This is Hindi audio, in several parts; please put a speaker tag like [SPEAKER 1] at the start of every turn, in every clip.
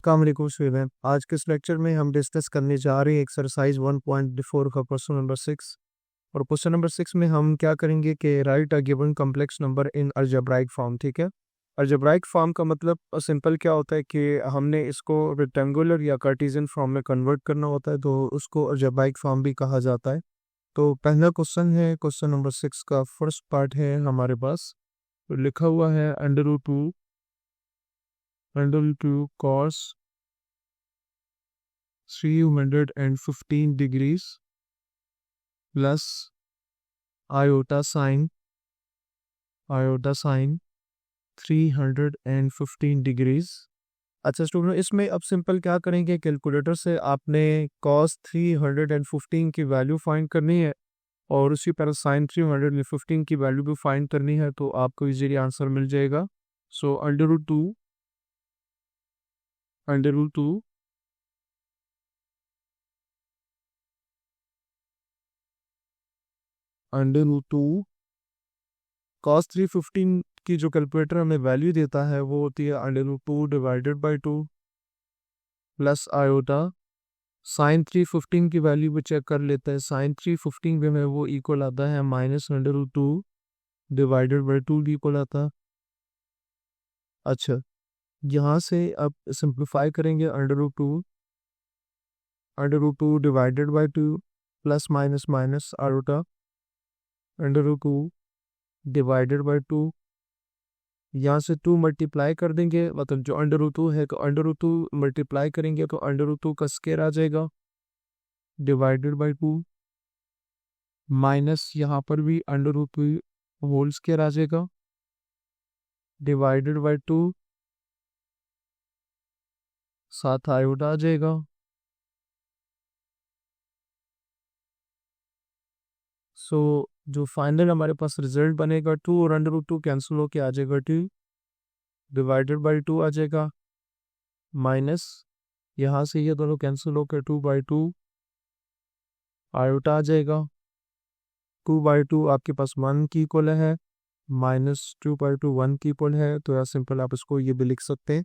[SPEAKER 1] अस्सलाम वालेकुम स्टूडेंट। आज के इस लेक्चर में हम डिस्कस करने जा रहे हैं एक्सरसाइज 1.4 का क्वेश्चन नंबर 6। और क्वेश्चन नंबर 6 में हम क्या करेंगे कि right a given complex number in algebraic form. ठीक है, अलजेब्राइक फॉर्म का मतलब सिंपल क्या होता है कि हमने इसको रेक्टेंगुलर या कार्टेशियन फॉर्म में कन्वर्ट करना होता है, तो उसको अलजेब्राइक फॉर्म भी कहा जाता है। तो पहला क्वेश्चन है, क्वेश्चन नंबर 6 का फर्स्ट पार्ट है हमारे पास। तो लिखा हुआ है under root two cos 315 degrees plus iota sine 315 degrees. अच्छा स्टूडेंट, इसमें अब सिंपल क्या करेंगे, कैलकुलेटर से आपने कॉस 315 की वैल्यू फाइंड करनी है और उसी तरह साइन 315 की वैल्यू भी फाइंड करनी है, तो आपको इजीली आंसर मिल जाएगा। So under root two cos 315 की जो कैलकुलेटर हमें वैल्यू देता है वो होती है under root 2 divided by 2 plus iota. Sine 315 की वैल्यू भी चेक कर लेते हैं। साइन 315 भी हमें वो इक्वल आता है -√2 डिवाइडेड बाई 2 इक्वल आता है। अच्छा, यहाँ से अब सिंप्लीफाई करेंगे। Under root two divided by 2 plus minus minus iota under root 2 divided by 2। यहाँ से 2 मल्टीप्लाई कर देंगे, मतलब जो अंडर रूट 2 है तो अंडर रूट 2 मल्टीप्लाई करेंगे तो अंडर रूट 2 का स्क्वायर आ जाएगा डिवाइडेड बाई 2, माइनस यहाँ पर भी अंडर रूट 2 होल स्क्वायर आ जाएगा डिवाइडेड बाई 2, साथ आयोटा आ जाएगा। सो जो फाइनल हमारे पास रिजल्ट बनेगा 2 और अंडर रूट 2 कैंसिल होके आ जाएगा 2 डिवाइडेड बाई 2 आ जाएगा, माइनस यहाँ से ये दोनों कैंसिल होकर 2/2 आयोटा आ जाएगा। 2/2 आपके पास 1 की इक्वल है, -2/2 1 की इक्वल है, तो यार सिंपल आप इसको ये भी लिख सकते हैं।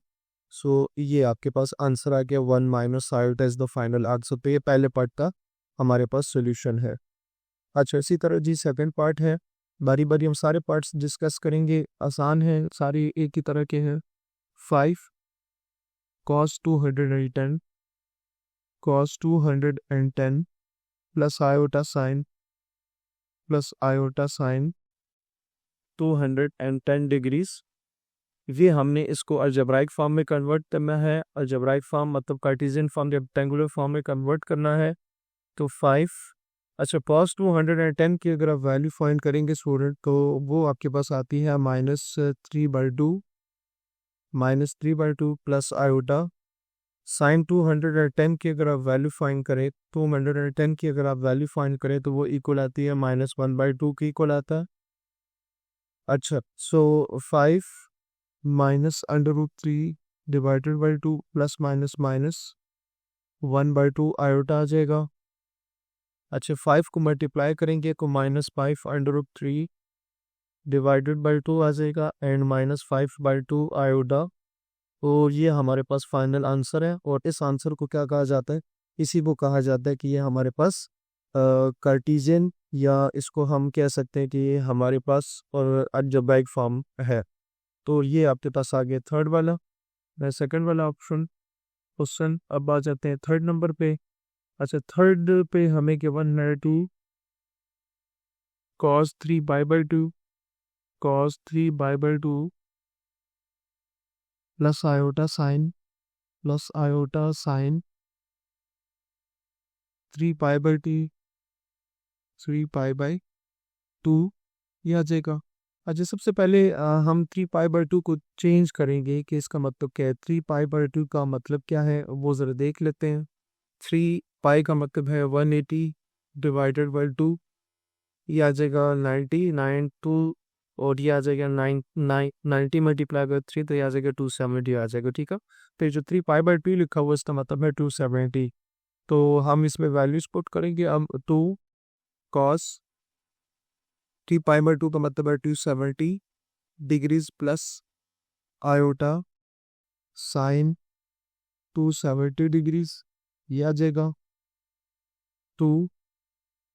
[SPEAKER 1] सो ये आपके पास आंसर आ गया 1 minus iota is the final answer. तो ये पहले पार्ट का हमारे पास सोल्यूशन है। अच्छा, इसी तरह जी सेकंड पार्ट है। बारी बारी हम सारे पार्ट्स डिस्कस करेंगे, आसान है, सारी एक ही तरह के हैं। 5 cos 210 plus iota sign 210 degrees. ये हमने इसको अलजेब्राइक फॉर्म में कन्वर्ट करना है। अलजेब्राइक फॉर्म मतलब कार्टेशियन फॉर्म रेक्टेंगुलर फॉर्म में कन्वर्ट करना है। तो 5, अच्छा cos 210 की अगर आप वैल्यू फाइंड करेंगे स्टूडेंट, तो वो आपके पास आती है -3/2 प्लस आयोटा। साइन 210 की अगर आप वैल्यू फाइंड करें, 210 की अगर आप वैल्यू फाइंड करें तो वो इक्वल आती है -1/2 की इक्वल आता है। अच्छा, so 5 minus under root 3 divided by 2 plus minus minus 1/2 iota आ जाएगा। अच्छा, 5 को मल्टीप्लाई करेंगे तो -5 अंडर रूट 3 डिवाइडेड बाई 2 आ जाएगा एंड -5/2 आयोटा। तो ये हमारे पास फाइनल आंसर है। और इस आंसर को क्या कहा जाता है, इसी को कहा जाता है कि ये हमारे पास कार्टेशियन, या इसको हम कह सकते हैं कि ये हमारे पास और अलजेब्राइक फॉर्म है। तो ये आपके पास आ गया थर्ड वाला, सेकंड वाला ऑप्शन क्वेश्चन। अब आ जाते हैं थर्ड नंबर पे। अच्छा, थर्ड पे हमें गिवन है 2 cos 3 plus iota sign 3 pi by 2 ये आ जाएगा। अच्छा, सबसे पहले हम 3 पाई बाई 2 को चेंज करेंगे कि इसका मतलब क्या है। 3 पाई बाई 2 का मतलब क्या है वो ज़रा देख लेते हैं। 3 पाई का मतलब है 180 डिवाइडेड बाई 2, ये आ जाएगा 90 और ये आ जाएगा 90 मल्टीप्लाई बाई 3, तो ये आ जाएगा 270 आ जाएगा। ठीक है, तो ये जो 3 पाई बाई 2 लिखा हुआ इसका मतलब है 270। तो हम इसमें वैल्यूज पुट करेंगे। अब 2 कॉस 3 पाई बाई 2 का मतलब है 270 degrees plus iota sign 270 degrees, ये आ जाएगा 2।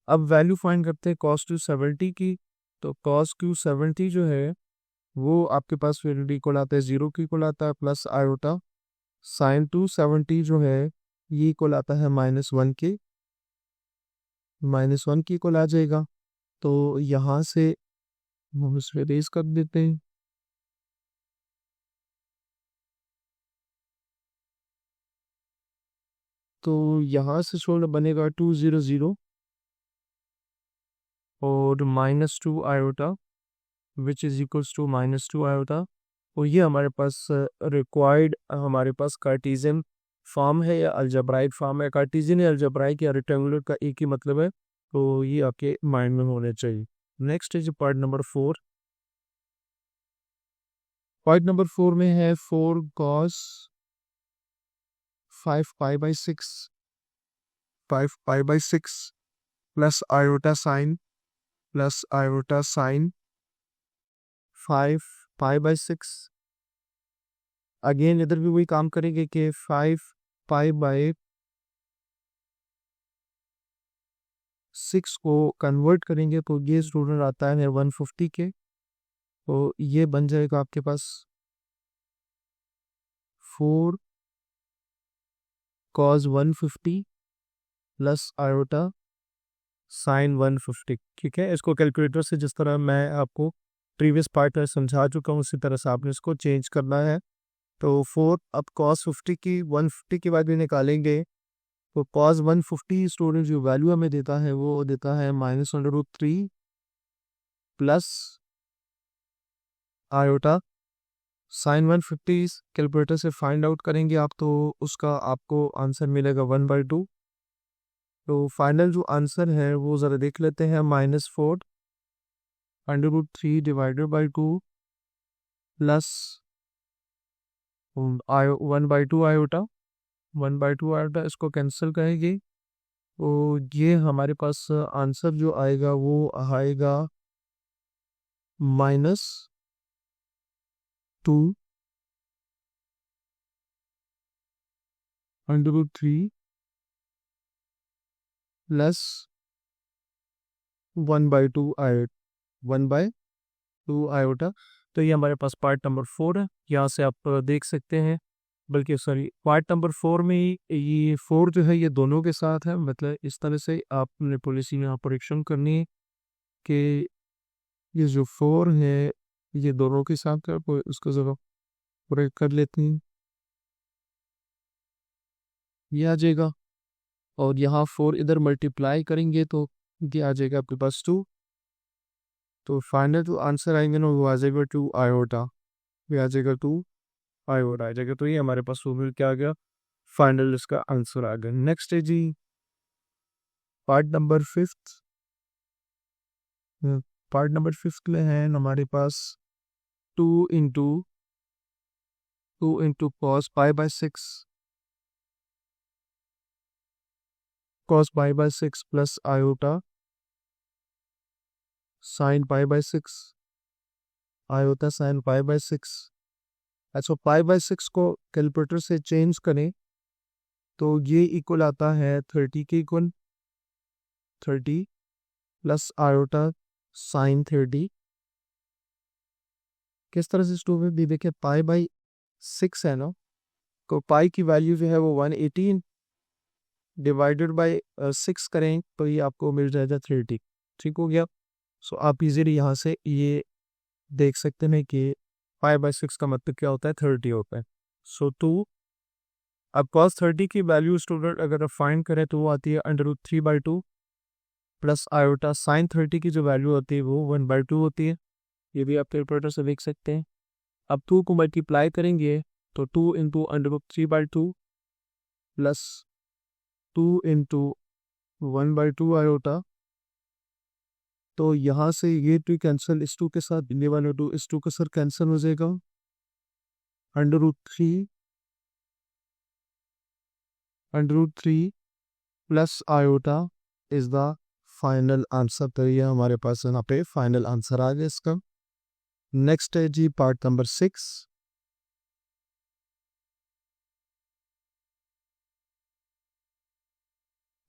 [SPEAKER 1] अब वैल्यू फाइंड करते हैं cos 270 की। तो cos 270 जो है वो आपके पास फिर इक्वल आता है 0 की इक्वल आता है प्लस आयोटा। साइन 270 जो है ये इक्वल आता है -1 के, -1 की इक्वल आ जाएगा। तो यहाँ से हम इसे रेज कर देते हैं। तो यहाँ से सोल्व बनेगा 200 और -2 iota which is equals to -2 iota. और ये हमारे पास रिक्वायर्ड हमारे पास कार्टेशियन फॉर्म है या अलजेब्राइक फॉर्म है। कार्टेशियन या अलजेब्राइक या रेक्टेंगुलर का एक ही मतलब है, तो ये आपके माइंड में होने चाहिए। Next is part number 4। Part number 4 में है 4 cos 5 π/6 plus iota sine 5 π/6। Again इधर भी वही काम करेंगे कि 5 π/6 को कन्वर्ट करेंगे तो ये स्टूडेंट आता है 150 के। तो ये बन जाएगा आपके पास 4 cos 150 प्लस आयोटा साइन 150। ठीक है, इसको कैलकुलेटर से जिस तरह मैं आपको प्रीवियस पार्ट में समझा चुका हूँ उसी तरह से आपने इसको चेंज करना है। तो 4 अब cos 50 की 150 की वैल्यू निकालेंगे। तो cos 150 स्टूडेंट जो वैल्यू हमें देता है वो देता है -√3 प्लस आयोटा साइन 150 कैलकुलेटर से फाइंड आउट करेंगे आप, तो उसका आपको आंसर मिलेगा 1/2। तो फाइनल जो आंसर है वो ज़रा देख लेते हैं। -4 √3 divided by 2 plus 1/2 iota 1/2 iota, इसको कैंसिल करेंगे। तो ये हमारे पास आंसर जो आएगा वो आएगा -2 √3 प्लस 1/2 आयोटा 1/2 आयोटा। तो ये हमारे पास पार्ट नंबर 4 है, यहाँ से आप देख सकते हैं। बल्कि सॉरी, पार्ट नंबर 4 में ही ये 4 जो है ये दोनों के साथ है। मतलब इस तरह से आपने पॉलिसी में ऑपरेशन करनी है कि ये जो 4 है ये दोनों के साथ है। तो उसको ज़रा पूरे कर लेते हैं, ये आ जाएगा। और यहाँ 4 इधर मल्टीप्लाई करेंगे तो ये आ जाएगा आपके पास 2। तो फाइनल जो आंसर आएंगे ना वो आ जाएगा 2 आयोटा, ये आ जाएगा 2 आयोटा आ जाएगा। तो ये हमारे पास वो क्या आ गया, फाइनल इसका आंसर आ गया। नेक्स्ट है जी पार्ट नंबर 5। पार्ट नंबर 5 में है हमारे पास 2 into cos π/6 plus iota sine π/6 iota sine π/6। अच्छा, π/6 को कैलकुलेटर से चेंज करें तो ये इक्वल आता है 30 के इक्वल, 30 प्लस आयोटा साइन 30। किस तरह से स्टूडेंट भी देखे π/6 है ना, तो पाई की वैल्यू जो है वो 118 डिवाइडेड बाय 6 करें तो ये आपको मिल जाएगा 30। ठीक हो गया। सो आप इजीली यहाँ से ये देख सकते हैं कि 5/6 का मतलब क्या होता है, 30 होता है। सो 2 अब cos 30 की वैल्यू स्टूडेंट अगर आप फाइंड करें तो वो आती है √3/2 प्लस आयोटा साइन 30 की जो वैल्यू होती है वो 1/2 होती है। ये भी आप कैलकुलेटर से देख सकते हैं। अब 2 को मल्टीप्लाई करेंगे तो 2 इंटू √3/2 प्लस 2 इंटू 1/2 आयोटा। तो यहाँ से ये 2 कैंसिल, इस 2 के साथ ये वाला 2 इस 2 का सर कैंसिल हो जाएगा। √3 plus iota is the final answer. तो ये हमारे पास यहाँ पे फाइनल आंसर आ गया इसका। नेक्स्ट है जी पार्ट नंबर 6।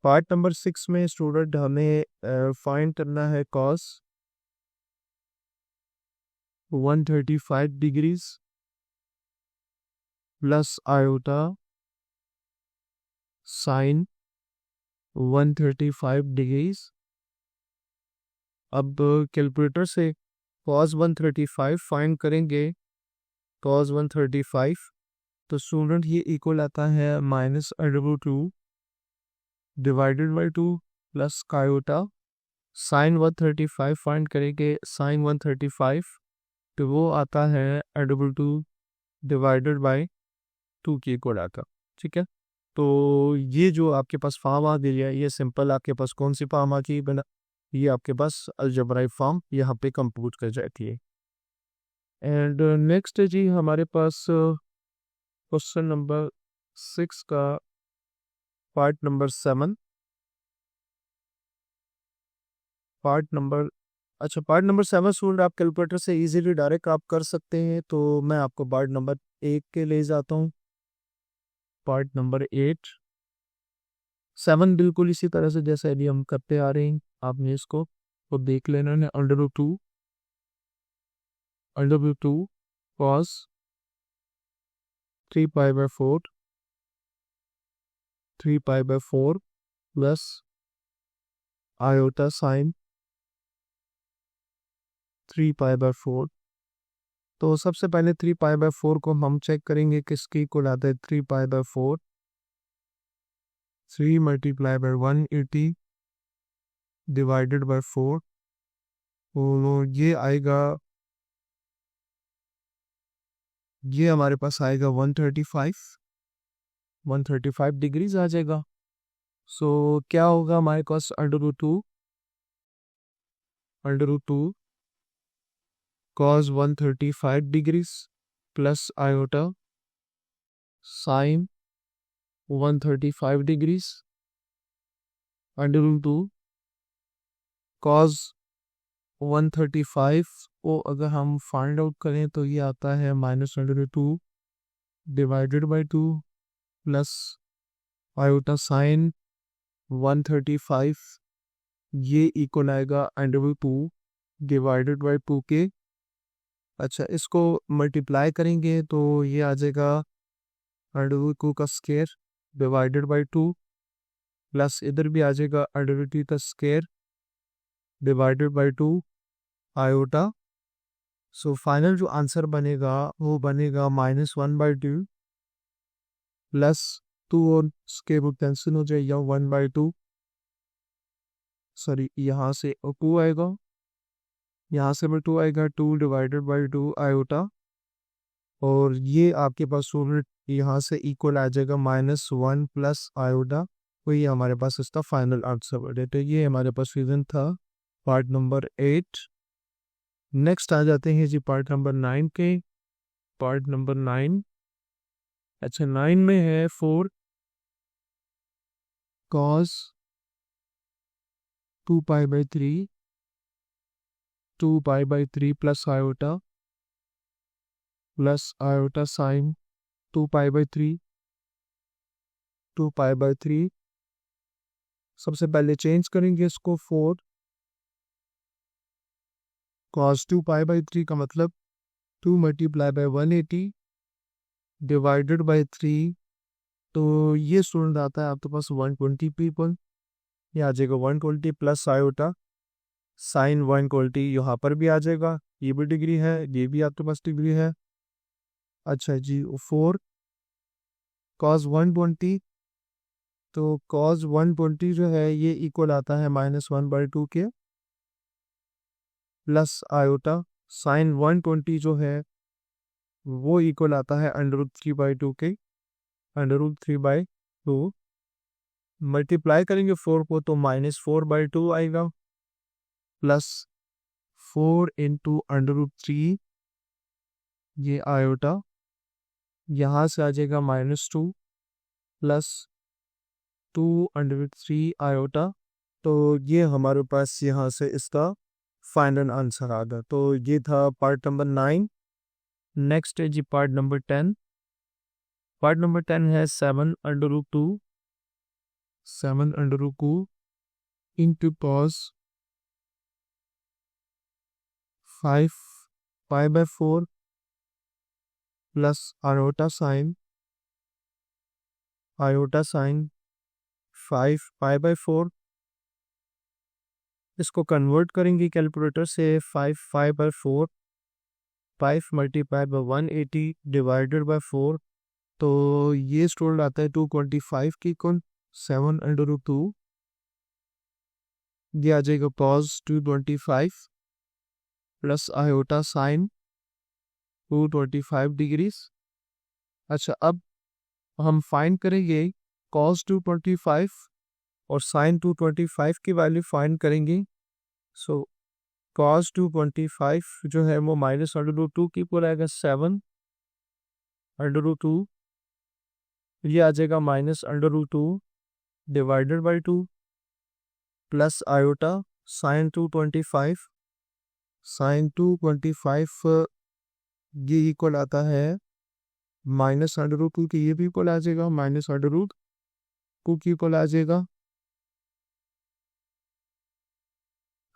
[SPEAKER 1] पार्ट नंबर 6 में स्टूडेंट हमें फाइंड करना है cos 135 degrees plus iota sign 135 degrees. अब कैलकुलेटर से cos 135 फाइंड करेंगे। cos 135 तो स्टूडेंट ये इक्वल आता है -√2 डिवाइडेड बाई 2 प्लस कायोटा साइन 135 फाइंड करेंगे। साइन 135 तो वो आता है √2 डिवाइडेड बाई 2 की इक्वल आता। ठीक है, तो ये जो आपके पास फॉर्म आ गई है, ये सिंपल आपके पास कौन सी फॉर्म आ गई बना, ये आपके पास अलजेब्राइक फॉर्म यहाँ पे कंप्यूट कर जाती है। एंड नेक्स्ट है जी हमारे पास क्वेश्चन नंबर 6 का part number 7। Part number 7 student आप कैलकुलेटर से इजीली डायरेक्ट आप कर सकते हैं, तो मैं आपको पार्ट नंबर 1 के ले जाता हूँ। पार्ट नंबर 8 7 बिल्कुल इसी तरह से जैसे अभी हम करते आ रहे हैं, आपने इसको तो देख लेना है। √2 cos 3π/4 3π/4 प्लस आयोटा साइन 3π/4। तो सबसे पहले 3π/4 को हम चेक करेंगे किसकी इक्वल आता है। 3π/4 3 मल्टीप्लाई बाई 180 डिवाइडेड बाई 4, तो ये आएगा, ये हमारे पास आएगा 135 डिग्रीज आ जाएगा। सो क्या होगा हमारे पास √2 cos 135 degrees plus iota sign 135 degrees √2 cos 135 को अगर हम फाइंड आउट करें तो ये आता है -√2 divided by 2 plus iota sign 135, ये इक्वल आएगा √2 डिवाइडेड बाई 2 के। अच्छा, इसको मल्टीप्लाई करेंगे तो ये आ जाएगा √2 का स्क्वायर डिवाइडेड बाई 2 प्लस इधर भी आ जाएगा √2 का square divided by 2 iota. So final जो आंसर बनेगा वो बनेगा -1/2 प्लस 2 और स्क्वायर कैंसिल हो जाएगा 1/2। सॉरी, यहाँ से 2 आएगा, यहाँ से भी 2 आएगा, 2 डिवाइडेड बाई 2 आयोटा, और ये आपके पास स्टूडेंट यहाँ से इक्वल आ जाएगा -1 प्लस आयोटा। तो ये हमारे पास इसका फाइनल आंसर बने। तो ये हमारे पास रीजन था पार्ट नंबर 8। नेक्स्ट आ जाते हैं जी पार्ट नंबर 9 के। पार्ट नंबर 9, अच्छा 9 में है 4 cos 2π/3 2π/3 प्लस आयोटा साइन 2π/3 2π/3। सबसे पहले चेंज करेंगे इसको। 4 cos 2π/3 का मतलब 2 मल्टीप्लाई बाई 180 डिवाइडेड बाई 3, तो ये स्टूडेंट आता है आपके पास 120 पीपल, ये आ जाएगा 120 प्लस आयोटा साइन 120, यहाँ पर भी आ जाएगा, ये भी डिग्री है, ये भी आपके पास डिग्री है। अच्छा जी, 4 cos 120, तो cos 120 जो है ये इक्वल आता है -1/2 के प्लस आयोटा साइन 120 जो है वो इक्वल आता है √3/2 के। √3/2 मल्टीप्लाई करेंगे 4 को तो -4/2 आएगा प्लस 4 इंटू √3, ये आयोटा, यहाँ से आ जाएगा -2 प्लस 2 √3 आयोटा। तो ये हमारे पास यहाँ से इसका फाइनल आंसर आ गया। तो ये था पार्ट नंबर 9। नेक्स्ट है जी पार्ट नंबर 10। पार्ट नंबर 10 है 7 √2 7 under root 2 into cos 5 pi by 4 plus iota sine 5 pi by 4। इसको कन्वर्ट करेंगे कैलकुलेटर से। 5 5 मल्टीप्लाई बाय 180 डिवाइडेड बाय 4, तो ये स्टूडेंट आता है 225 की कुल 7 अंडर रूट 2। ये आ जाएगा cos 225 plus iota sine 225 degrees. अच्छा, अब हम फाइंड करेंगे कॉस 225 और साइन 225 की वैल्यू फाइंड करेंगे। सो कॉस 225 जो है वो माइनस अंडर रूट 2 की इक्वल आएगा 7 अंडर रूट 2। ये आ जाएगा minus under root 2 divided by 2 plus iota sine 225 ये इक्वल आता है माइनस अंडर रूट 2 की, ये भी इक्वल आ जाएगा माइनस अंडर रूट 2 की इक्वल आ जाएगा।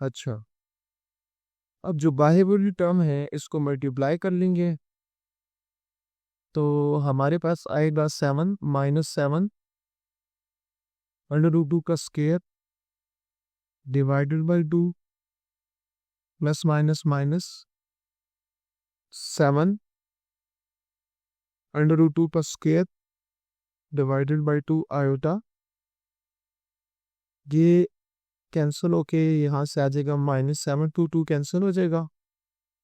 [SPEAKER 1] अच्छा, अब जो बाह्य वाली टर्म है इसको मल्टीप्लाई कर लेंगे, तो हमारे पास आएगा 7 माइनस 7 अंडर रूट 2 का square divided by 2 plus minus minus 7 under root 2 का स्क्वायर डिवाइडेड बाई 2 आयोटा। ये कैंसिल होके यहाँ से आ जाएगा -7 2 कैंसिल हो जाएगा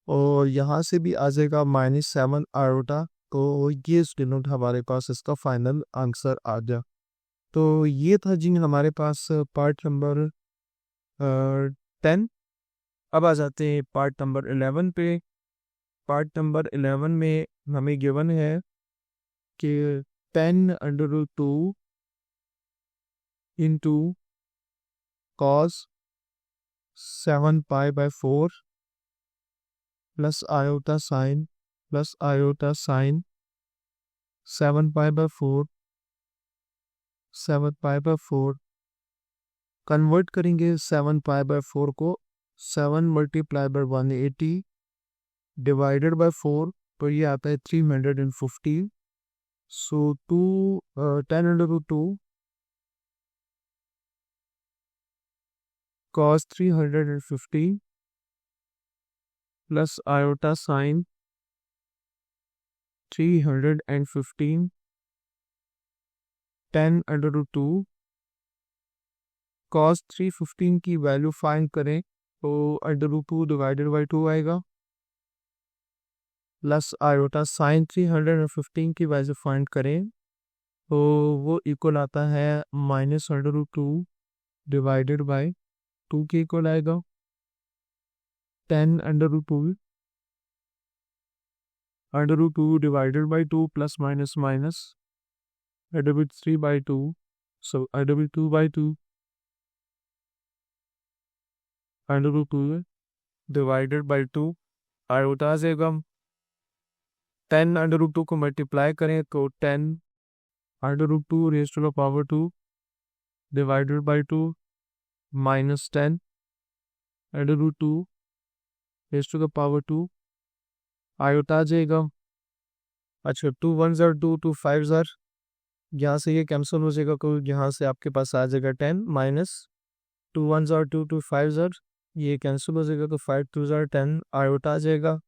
[SPEAKER 1] और यहाँ से भी आ जाएगा -7 आयोटा। तो ये स्टूडेंट हमारे पास इसका फाइनल आंसर आ गया। तो ये था जी हमारे पास पार्ट नंबर 10। अब आ जाते हैं पार्ट नंबर 11 पे। पार्ट नंबर 11 में हमें गिवन है कि 10 under root 2 into cos 7 pi by 4 plus iota sine 7 pi by 4 convert करेंगे 7 पाई बाय 4 को 7 मल्टीप्लाई बाय 180 डिवाइडेड बाय 4, तो ये आता है 350। So 10 under root 2 cos 350 plus iota sine 315 10 under root 2 cos 315 की वैल्यू फाइंड करें तो अंडर रूट 2 डिवाइडेड बाई 2 आएगा प्लस आयोटा साइन 315 की वैल्यू फाइंड करें तो वो इक्वल आता है minus under root 2 divided by 2 के इक्वल आएगा 10 under root 2 divided by 2 plus minus minus under root 3 by 2, so under root 2 by 2 under root 2 divided by 2 iota आ जाएगा। 10 अंडर रूट 2 को मल्टीप्लाई करें तो 10 under root 2 raise to the power 2 divided by 2 minus 10 under root 2 raise to the power 2 iota आ जाएगा। अच्छा, 2 1 ज़र 2 2 5 ज़र, यहाँ से ये कैंसिल हो जाएगा तो यहाँ से आपके पास आ जाएगा 10 माइनस 2 1 ज़र 2 2 5 ज़र, ये कैंसिल हो जाएगा तो 5 2 ज़र 10 आयोटा आ जाएगा।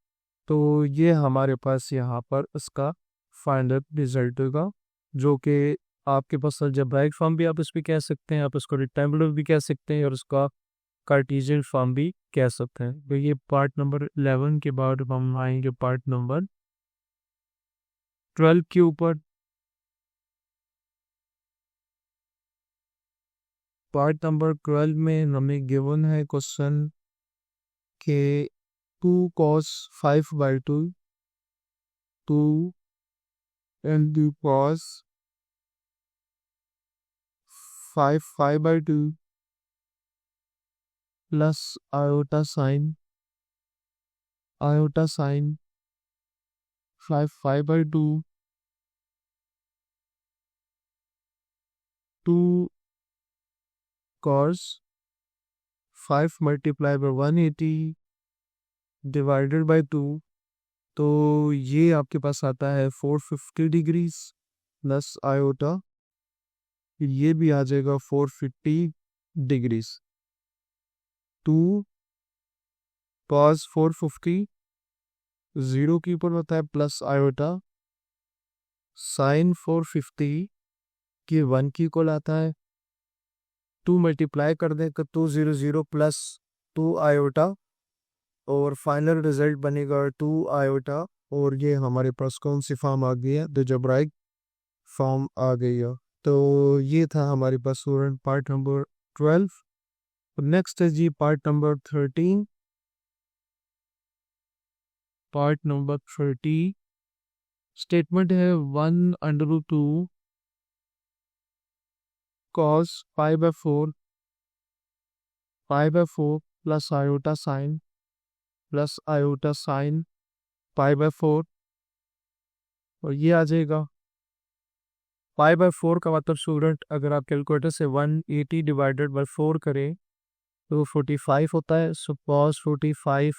[SPEAKER 1] तो ये हमारे पास यहाँ पर इसका फाइनल रिजल्ट होगा, जो कि आपके पास अलजेब्राइक फॉर्म भी आप इस पर कह सकते हैं, आप इसको रेक्टेंगुलर भी कह सकते हैं और इसका कार्टेशियन फॉर्म भी कह सकते हैं। तो ये पार्ट नंबर 11 के बाद हम आएंगे पार्ट नंबर 12 के ऊपर। पार्ट नंबर 12 में हमें गिवन है क्वेश्चन के 2 cos 5 by 2 2 and 2 cos 5 by 2 plus iota sine 5 by 2 2 cos 5 multiply by 180 divided bye 2, तो ये आपके पास आता है 450 डिग्रीज प्लस आयोटा, ये भी आ जाएगा 450 डिग्रीज। 2 cos 450 0 के ऊपर होता है प्लस आयोटा साइन 450 के 1 की इक्वल आता है। 2 मल्टीप्लाई कर दें तो 200 प्लस 2 आयोटा और फाइनल रिजल्ट बनेगा 2 आयोटा, और ये हमारे पास कौन सी फॉर्म आ गई है, द जब्राइक फॉर्म आ गई है। तो ये था हमारे पास स्टूडेंट पार्ट नंबर 12। नेक्स्ट है जी part number 13। Part number 30 statement है 1/2 cos pi by 4 plus iota sine pi by 4, और ये आ जाएगा पाई बाय 4 का मतलब स्टूडेंट अगर आप कैलकुलेटर से 180 डिवाइडेड बाय 4 करें तो 45 होता है। सो cos 45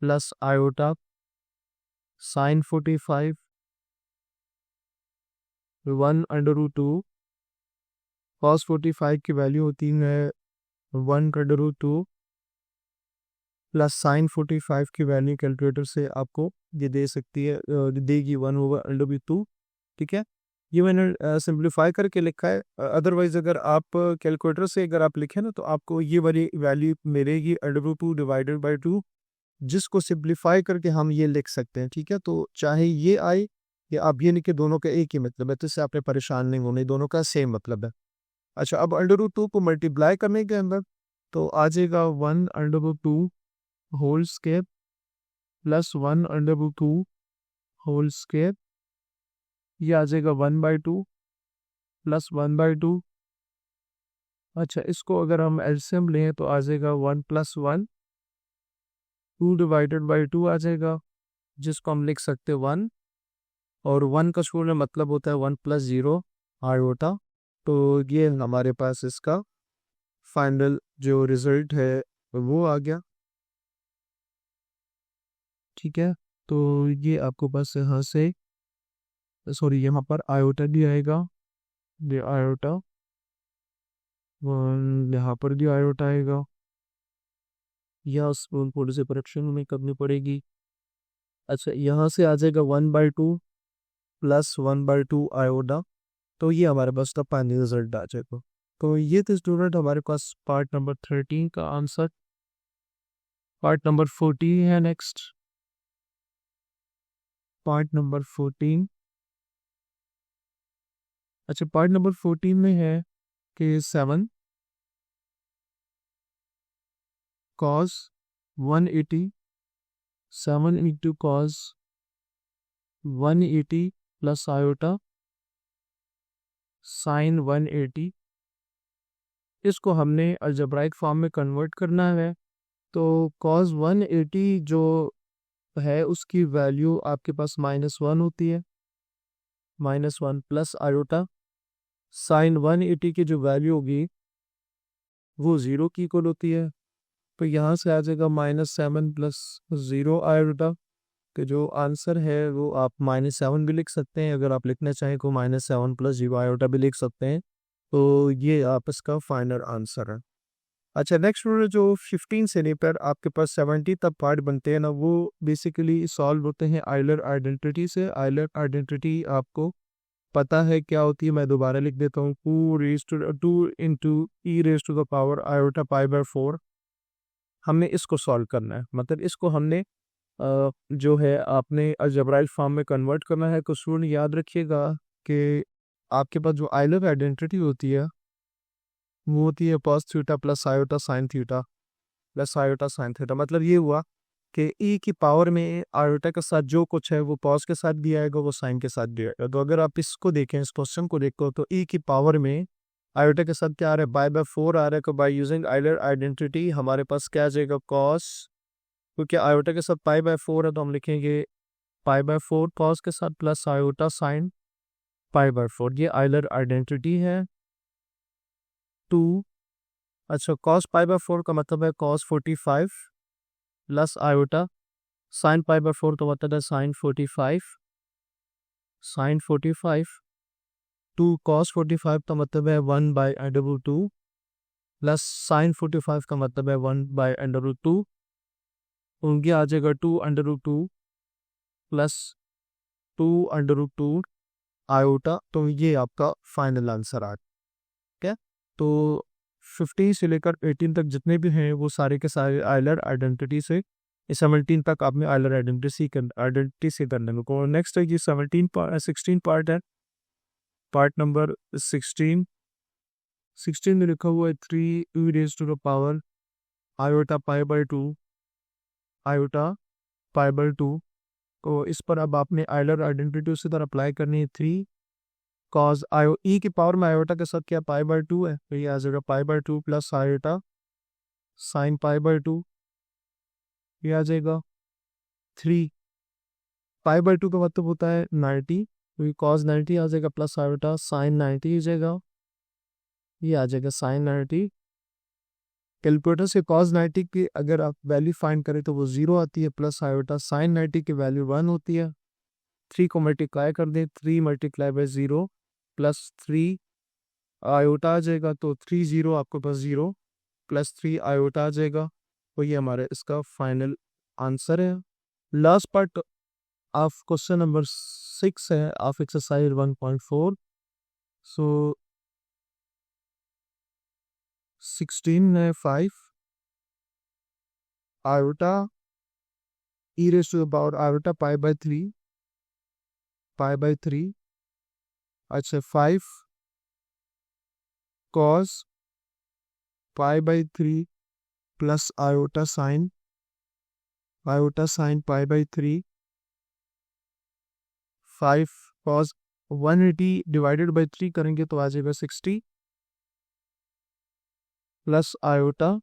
[SPEAKER 1] plus iota sign 45 1/2 cos 45 की वैल्यू होती है 1/2 प्लस साइन 45 की वैल्यू कैलकुलेटर से आपको ये दे सकती है, देगी 1/2। ठीक है, ये मैंने सिंप्लीफाई करके लिखा है। अदरवाइज अगर आप कैलकुलेटर से अगर आप लिखें ना तो आपको ये वाली वैल्यू मिलेगी √2 डिवाइडेड बाय 2, जिसको सिंप्लीफाई करके हम ये लिख सकते हैं। ठीक है, तो चाहे ये आए या आप ये लिखे, दोनों का एक ही मतलब है, तो इससे आपने परेशान नहीं होने, दोनों का सेम मतलब है। अच्छा, अब √2 को मल्टीप्लाई करने के अंदर तो आ जाएगा 1/2 whole square plus 1/2 whole square, ये आ जाएगा 1/2 प्लस 1/2। अच्छा, इसको अगर हम एलसीएम लें तो आ जाएगा 1 + 1, 2 डिवाइडेड बाई 2 आ जाएगा, जिसको हम लिख सकते हैं 1, और 1 का स्कूल में मतलब होता है 1 + 0 आयोटा। तो ये हमारे पास इसका फाइनल जो रिजल्ट है वो आ गया। ठीक है, तो ये आपको बस यहाँ से सॉरी यहाँ पर आयोटा भी आएगा, ये आयोटा, यहाँ पर भी आयोटा आएगा, या उसको थोड़ी सी करेक्शन हमें करनी पड़ेगी। अच्छा, यहाँ से आ जाएगा 1/2 प्लस 1/2 आयोटा, तो ये हमारे पास का फाइनल रिजल्ट आ जाएगा। तो ये थे स्टूडेंट हमारे पास पार्ट नंबर 13 का आंसर। पार्ट नंबर 14 है नेक्स्ट। Part number 14। अच्छा, पार्ट नंबर 14 में है कि 7 cos 180 7 into cos 180 plus iota sign 180, इसको हमने अलजेब्राइक फॉर्म में कन्वर्ट करना है। तो cos 180 जो है उसकी वैल्यू आपके पास -1 होती है, -1 प्लस आयोटा साइन 180 की जो वैल्यू होगी वो 0 की इक्वल होती है। तो यहाँ से आ जाएगा -7 + 0 आयोटा, कि जो आंसर है वो आप -7 भी लिख सकते हैं, अगर आप लिखना चाहें तो -7 + 0 आयोटा भी लिख सकते हैं। तो ये आप इसका फाइनल आंसर है। अच्छा, नेक्स्ट जो 15 से लेकर आपके पास 70 तक पार्ट बनते हैं ना, वो बेसिकली सॉल्व होते हैं आइलर आइडेंटिटी से। आइलर आइडेंटिटी आपको पता है क्या होती है, मैं दोबारा लिख देता हूँ, 2 × e⁻⁴ आयोटा π/4। हमने इसको सॉल्व करना है, मतलब इसको हमने जो है आपने अलजेब्राइक फॉर्म में कन्वर्ट करना है। तो स्टूडेंट याद रखिएगा कि आपके पास जो आइलर आइडेंटिटी होती है वो होती है cos theta plus iota sine theta plus iota sine theta. मतलब ये हुआ कि ई की पावर में आयोटा के साथ जो कुछ है वो cos के साथ भी आएगा, वो साइन के साथ भी आएगा। तो अगर आप इसको देखें, इस क्वेश्चन को देखो, तो ई की पावर में आयोटा के साथ क्या आ रहा है, π/4 आ रहा है। तो बाय यूजिंग आइलर आइडेंटिटी हमारे पास क्या आ जाएगा, cos, क्योंकि आयोटा के साथ π/4 है तो हम लिखेंगे π/4 cos के साथ प्लस आयोटा साइन π/4। ये आइलर आइडेंटिटी है। 2 अच्छा cos पाई बाय 4 का मतलब है cos 45 plus iota, sin pi by 4 का मतलब है sin 45, sin 45 टू cos 45 का मतलब है 1 by under root 2 plus sin 45 का मतलब है 1 बाई अंडर रूट 2, उनकी आ जाएगा 2 under root 2 plus 2 under root 2 iota. तो ये आपका फाइनल आंसर आ, ठीक है। तो 15 से लेकर 18 तक जितने भी हैं वो सारे के सारे आइलर आइडेंटिटी से, 17 तक आपने आइलर आइडेंटिटी से करने को। नेक्स्ट है ये 16 पार्ट है, पार्ट नंबर 16 में लिखा हुआ है 3 raise to the power iota pi by 2 iota pi by 2। तो इस पर अब आपने आइलर आइडेंटिटी उसी तरह अप्लाई करनी है। 3 कॉज आयो ई की पावर में आयोटा के साथ क्या पाई बाय 2 है, तो ये आ जाएगा पाई by 2 plus iota sine pi by 2, ये आ जाएगा 3 पाई बाय 2 का मतलब होता है 90, तो ये कॉज 90 आ जाएगा प्लस आयोटा साइन 90 आ जाएगा, ये आ जाएगा साइन 90। कैलकुलेटर से कॉज 90 की अगर आप वैल्यू फाइंड करें तो वो 0 आती है, प्लस आयोटा साइन 90 की वैल्यू 1 होती है। 3 को मल्टीप्लाई कर दें, 3 मल्टीप्लाई बाय 0 प्लस 3 आयोटा आ जाएगा, तो 3 0 आपके पास 0 प्लस 3 आयोटा आ जाएगा। तो ये हमारे इसका फाइनल आंसर है। Last part of question number 6 है ऑफ एक्सरसाइज 1.4। सो 16 है 5 iota e raise to the power iota pi by 3 अच्छा 5 cos pi by 3 plus iota sine pi by 3, 5 cos 180 divided by 3 करेंगे तो आ जाएगा 60 प्लस आयोटा,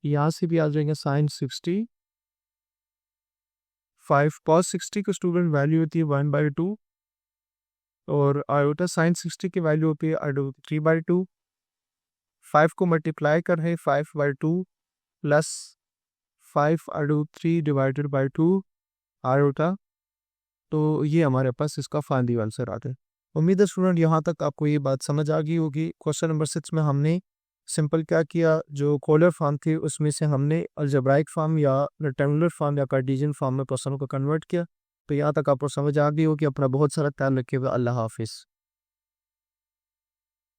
[SPEAKER 1] यहाँ से भी आ जाएंगे साइन 60, 5 कॉस 60 की स्टूडेंट वैल्यू होती है 1 बाई 2 और आयोटा साइन 60 की वैल्यू होती है 3/2। 5 को मल्टीप्लाई कर है 5/2 प्लस 5/3 डिवाइडेड बाई 2 आयोटा। तो ये हमारे पास इसका फाइनल आंसर आ गया। उम्मीद है स्टूडेंट यहाँ तक आपको ये बात समझ आ गई होगी। क्वेश्चन नंबर 6 में हमने सिंपल क्या किया, जो कोलर फॉर्म थी उसमें से हमने अलजेब्राइक फॉर्म या रेक्टेंगुलर फॉर्म या कार्टेशियन फॉर्म में क्वेश्चन को कन्वर्ट किया। तो यहाँ तक आपको समझ आ गई हो कि अपना बहुत सारा ख्याल रखिएगा। अल्लाह हाफिज़।